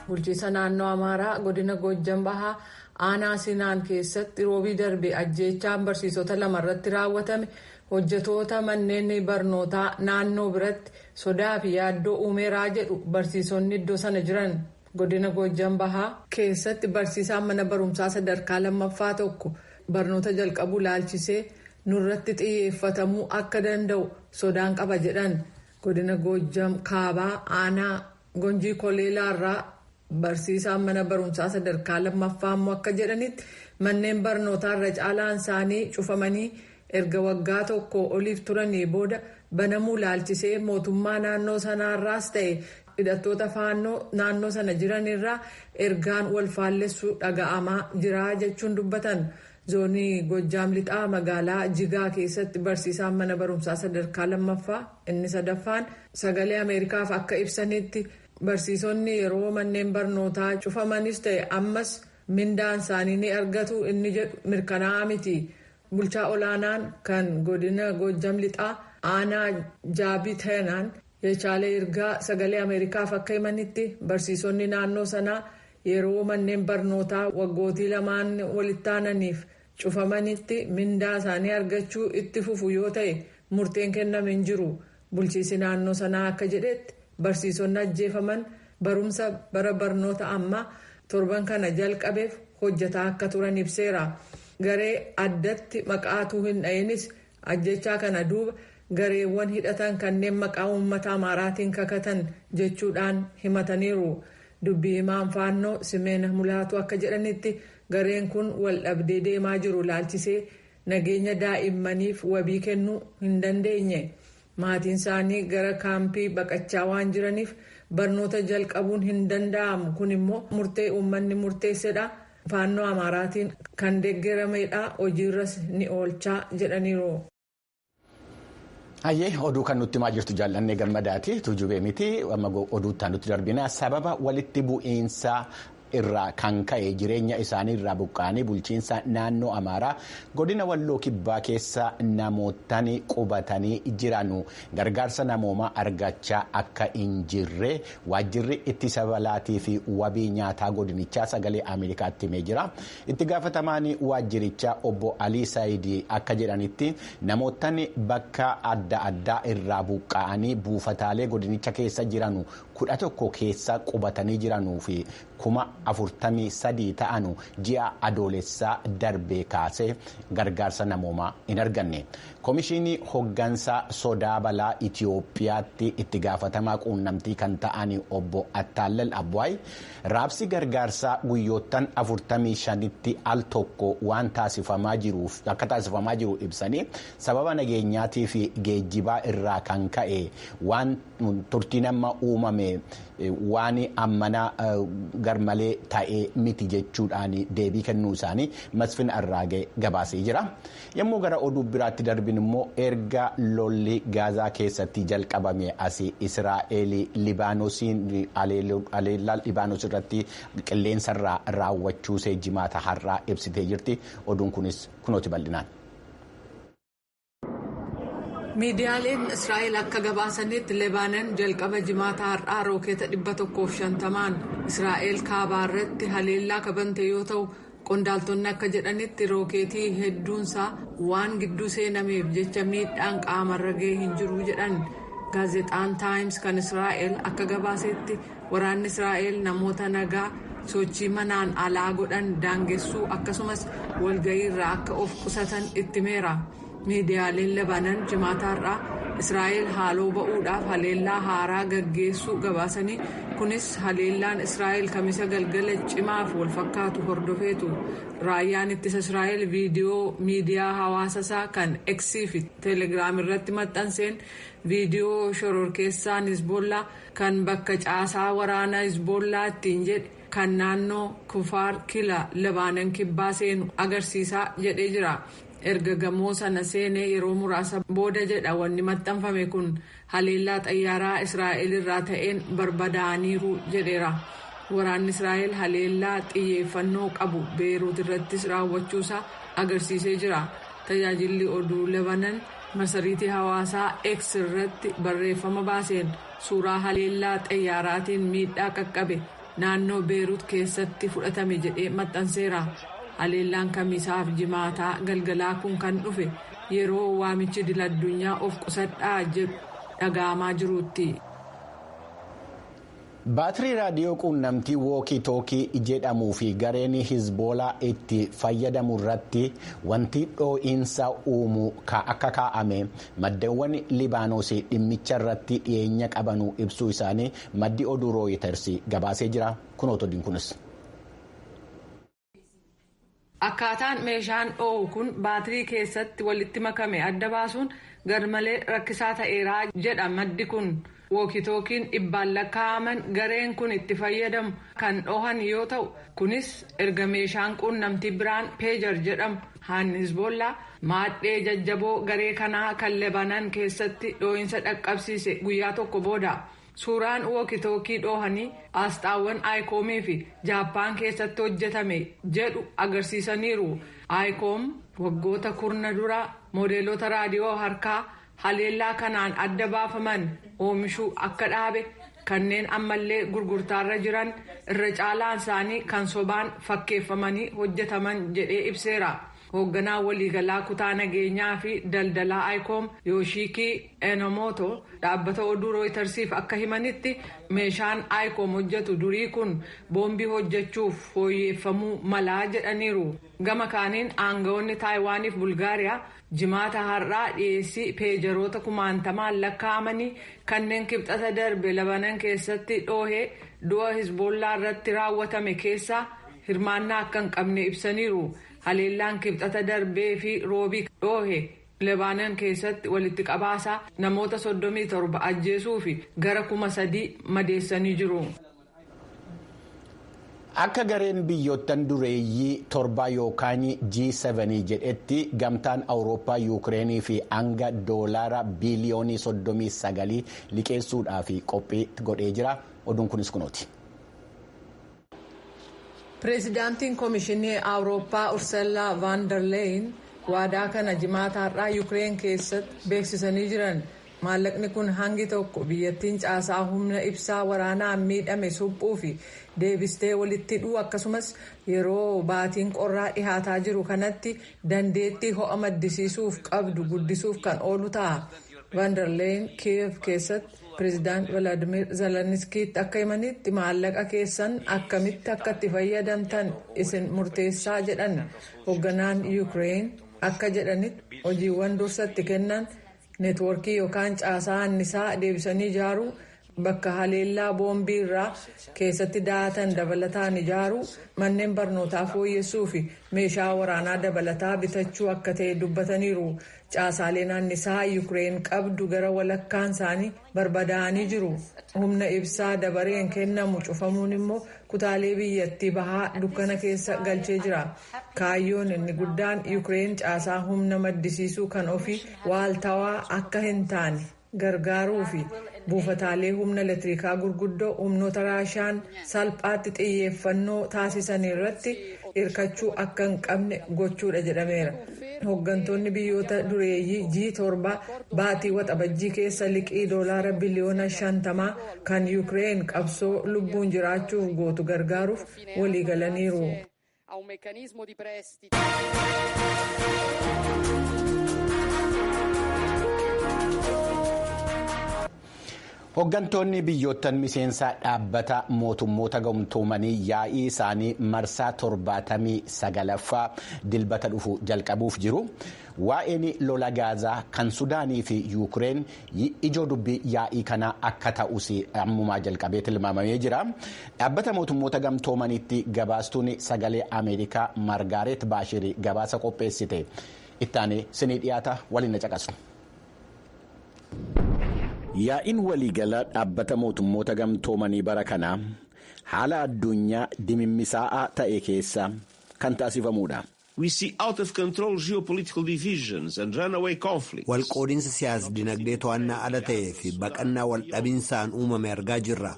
Bulchiinsa naannoo Amaaraa godina Goojjam Bahaa aanaa Sinaan keessatti roobii darbe ajjeechaan barsiisota lamarratti raawwatame hojjetoota manneen barnootaa naannoo biratti sodaa fi yaaddoo uumeeraa jedhu barsiisonni iddoo sana jiran. Godina Goojjam Bahaa keessatti barsiisaan mana barumsaa sadarkaa lammaffaa tokko barnoota jalqabuu laalchisee nurratti xiyyeeffatamuu akka danda'u sodaan qaba jedhan. Godina Goojjam Kaabaa aanaa Gonjii Koleelaarraa barsiisaan mana barumsaa sadarkaa lammaffaa immoo akka jedhanitti manneen barnootaa irra caalaan isaanii cufamanii erga waggaa tokko oliif turanii booda banamuu laalchisee mootummaa naannoo sanaarraas ta'e hidhattoota faannoo naannoo sana jiranirraa ergaan wal faallessuu dhaga'amaa jira jechuun dubbatan. Zoonii Goojjam Lixaa magaalaa Jigaa keessatti barsiisaan mana barumsaa sadarkaa lammaffaa inni sadaffaan sagalee Ameerikaaf akka ibsanitti barsiisonni yeroo manneen barnootaa cufamanis ta'e ammas mindaan isaanii ni argatu inni jedhu mirkanaa'aa miti. Bulchaa olaanaan kan godina Goojjam Lixaa aanaa Jaabii Teenaan jeechaalee ergaa sagalee Ameerikaaf akka himanitti barsiisonni naannoo sanaa yeroo manneen barnootaa waggootii lamaan walitti aananiif cufamanitti mindaa isaanii argachuu itti fufu yoo ta'e murteen kenname hin jiru. Bulchiinsi naannoo sanaa akka jedhetti barsiisonni ajjeefaman barumsa bara barnoota ammaa torban kana jalqabeef hojjetaa akka turan ibseera. Garee addatti maqaatuu hin dha'inis ajjechaa kana duuba gareewwan hidhatan kanneen maqaa uummata Amaaraatiin kakatan jechuudhaan himataniiru. Dubbii himaan faannoo Simeena Mulaatu akka jedhanitti gareen kun wal dhabdee deemaa jiru laalchisee nageenya daa'immaniif wabii kennuu hin dandeenye. Maatiin isaanii gara kaampii baqachaa waan jiraniif barnoota jalqabuun hin danda'amu. Kun immoo murtee uummanni murteessedha. Faannoo Amaaraatiin kan deeggaramedha. Hojiirras ni oolchaa jedhaniiru. Hayyee oduu kan nutti himaa jirtu jaallannee gammadaati. Tuujubee miti oduu itti nutti darbina sababa walitti bu'iinsa irraa kan ka'e jireenya isaanii irraa buqqa'anii bulchiinsa naannoo Amaaraa godina Walloo Kibbaa keessa namootaan qubatanii jiranu gargaarsa namoomaa argachaa akka hin jirre waajjirri ittisa balaatii fi wabii nyaataa godinichaa sagalee Ameerikaatti himee jira. Itti gaafatamaan waajjirichaa obbo Alii Saayidii akka jedhanitti namootaan bakka adda addaa irraa buqqa'anii buufataalee godinicha keessa jiranu 11 keessa qubatanii jiranuu fi 43 ta'anu ji'a adoolessaa darbee kaasee gargaarsa namoomaa hin arganne. Komishinii hoggansaa sodaa balaa Itiyoophiyaatti itti gaafatamaa quunnamtii kan ta'an obbo Attaallal Abwaay raabsi gargaarsaa guyyoottan 45tti al tokko waan taasifamaa jiru ibsanii sababa nageenyaatii fi geejjibaa irraa kan ka'e waan turtiin amma uumame waan ammana garmalee ta'ee miti jechuudhaan deebii kennuu isaanii Masfin Arraagee gabaasee jira. Yommuu gara oduu biraatti darbin immoo erga lolli Gaazaa keessatti jalqabame asii Israa'eel Libaanoosiin aleellaa Libaanos irratti qilleensarraa raawwachuusee jimaata har'aa ibsitee jirti. Oduun kunis kunooti bal'inaan. Miidiyaaleen Israa'el akka gabaasanitti Lebaanoon jalqaba jimaata har'aa rookeeta 150 Israa'el kaabaa irratti haleellaa kabante yoo ta'u qondaaltonni akka jedhanitti rookeetii hedduunsaa waan gidduu seenameef jecha miidhaan qaamarra ga'ee hin jiru jedhan. Gaazexaan Taayims kan Israa'el akka gabaasetti waraanni Israa'el namoota nagaa sochii manaan alaa godhan daangessuu akkasumas walga'ii irraa akka of qusatan itti himeera. Miidiyaaleen Lebaanoon jimaata har'aa Israa'el haaloo ba'uudhaaf haleellaa haaraa gaggeessuu gabaasanii kunis haleellaan Israa'el kamisa galgala cimaaf wal fakkaatu hordofeetu. Raayyaan ittisa Israa'el viidiyoo miidiyaa hawaasasaa kan Eksii fi Teelegiraam irratti maxxanseen viidiyoo shororkeessaan Hizbollaa kan bakka caasaa waraanaa Hizbollaa ittiin jedhe kan naannoo Kufaar Kila Lebaanoon kibbaa seenu agarsiisaa jedhee jira. Erga gamoo sana seenee yeroo muraasa booda jedha wanni maxxanfame kun haleellaa xayyaaraa Israa'el irraa ta'een barbadaa'aniiru jedheera. Waraanni Israa'el haleellaa xiyyeeffannoo qabu Beeruut irrattis raawwachuusaa agarsiisee jira. Tajaajilli oduu Lebaanoon marsariitii hawaasaa X irratti barreeffama baaseen suuraa haleellaa xayyaaraatiin miidhaa qaqqabe naannoo beerut keessatti fudhatame jedhee maxxanseera. Haleellaan kamiisaaf jimaataa galgalaa kun kan dhufe yeroo waamichi idil-addunyaa of qusadhaa jedhu dhaga'amaa jiruutti. Baatirii raadiyoo quunnamtii wookii tookii jedhamuu fi gareen hizboolaa itti fayyadamu irratti wanti dhoo'insa uumuu akka kaa'ame maddeewwan Libaanoos dhimmicha irratti dhiyeenya qabanuu ibsuu isaanii maddi oduu rooyiters gabaasee jira. Kunoota odiin kunis. Akkaataan meeshaan dhoo'u kun baatirii keessatti walitti makame adda baasuun garmalee rakkisaa ta'eera jedha maddi kun. Wookitookiin dhibbaan lakkaa'aman gareen kun itti fayyadamu kan dhohan yoo ta'u kunis erga meeshaan quunnamtii biraan peejar jedhamu hizboolaa maadhee jajjaboo garee kanaa kan Lebanan keessatti dhoo'insa dhaqqabsiise guyyaa tokko booda. Suuraan wookitookii dhoohanii asxaawwan Ayikoomii fi Jaappaan keessatti hojjetame jedhu agarsiisaniiru. Ayikoom waggoota kurna dura moodeelota raadiyoo harkaa haleellaa kanaan adda baafaman oomishuu akka dhaabe kanneen ammallee gurgurtaarra jiran irra caalaan isaanii kan sobaan fakkeeffamanii hojjetaman jedhee ibseera. Hoogganaa waliigalaa kutaa nageenyaa fi daldalaa Ayikoom Yooshikii Enomoto dhaabbata oduu rooyitersiif akka himanitti meeshaan Ayikoom hojjetu durii kun boombii hojjechuuf fooyyeffamuu malaa jedhaniiru. Gama kaaniin aangawoonni Taayiwaaniif Bulgaariyaa jimaata har'aa dhiyeessii peejaroota kumaantamaan lakkaa'amanii kanneen kibxata darbe Labanan keessatti dhoohee du'a hizboolaa irratti raawwatame keessaa hirmaannaa akka hin qabne ibsaniiru. Haleellaan kibxata darbee fi roobii dhoohe Lebanon keessatti walitti qabaasaa namoota 37 ajjeesuu fi gara 3,000 madeessanii jiru. Akka gareen biyyoottan dureeyyii 7 yookaan G7 jedhetti gamtaan Awurooppaa Yuukireenii fi hanga doolaara biliyoonii 39 liqeessuudhaaf qophii godhee jira. Oduun kunis kunooti. Pireezidaantiin Komishinii Awurooppaa Ursula van der Leyen waadaa kana jimaata har'aa Yuukireen keessatti beeksisanii jiran. Maallaqni kun hangi tokko biyyattiin caasaa humna ibsaa waraanaan miidhame suphuu fi deebistee walitti hidhuu akkasumas yeroo baatiin qorraa dhihaataa jiru kanatti dandeettii ho'a maddisiisuuf qabdu guddisuuf kan oolu ta'a. Van der Leyen Kiev keessatti Pireezidaant Volodymyr Zeleniskiitti akka himanitti maallaqa keessan akkamitti akka itti fayyadamtan isin murteessaa jedhan. Hoogganaan Yuukireen akka jedhanitti hojiiwwan dursatti kennan neetwoorkii yookaan caasaa annisaa deebisanii ijaaruu, bakka haleellaa boombii irraa keessatti daatan dabalataan ijaaruu, manneen barnootaa fooyyessuu fi meeshaa waraanaa dabalataa bitachuu akka ta'e dubbataniiru. Caasaaleen annisaa Yuukireen qabdu gara walakkaan isaanii barbadaa'anii jiru. Humna ibsaa dabareen kennamu cufamuun immoo kutaalee biyyattii bahaa dukkana keessa galchee jira. Kaayyoon inni guddaan Yuukireen caasaa humna maddisiisuu kan ofii waaltawaa akka hin taane gargaaruu fi buufataalee humna elektirikaa gurguddoo humnoota Raashiyaan salphaatti xiyyeeffannoo taasisan irratti hirkachuu akka hin qabne gochuudha jedhameera. Hooggantoonni biyyoota dureeyyii G7 baatii waxabajjii keessa liqii doolaara biliyoona 50 kan Yuukireen qabsoo lubbuun jiraachuuf gootu gargaaruuf walii galaniiru. Hooggantoonni biyyoottan miseensaa dhaabbata mootummoota gamtoomanii yaa'ii isaanii marsaa 79ffaa dilbata dhufu jalqabuuf jiru. Waa'een lola gaazaa kan Sudaanii fi Yuukireen ijoo dubbii yaa'ii kanaa akka ta'us ammumaa jalqabee tilmaamamee jira. Dhaabbata mootummoota gamtoomaniitti gabaastuun sagalee Ameerikaa Margaaret Baashir gabaasa qopheessite. Ittaanee sinii dhiyaata waliin caqasu. Yaa'iin waliigalaa dhaabbata mootummoota gamtoomanii bara kanaa haala addunyaa dimimmisaa'aa ta'e keessa kan taasifamudha. Walqoodinsa siyaas-dinagdee to'annaa ala ta'ee fi baqannaa waldhabiinsaan uumame argaa jirra.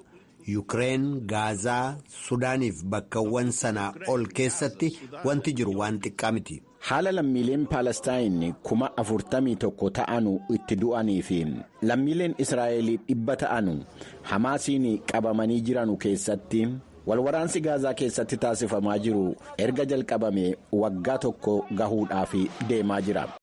Yuukireen, Gaazaa, Sudaaniif bakkawwan sanaa ol keessatti wanti jiru waan xiqqaa miti. Haala lammiileen Paalestaayin 41,000 ta'anu itti du'anii fi lammiileen Israa'el 100 ta'anu Hamaasiin qabamanii jiranu keessatti walwaraansi gaazaa keessatti taasifamaa jiru erga jalqabame waggaa tokko gahuudhaaf deemaa jira.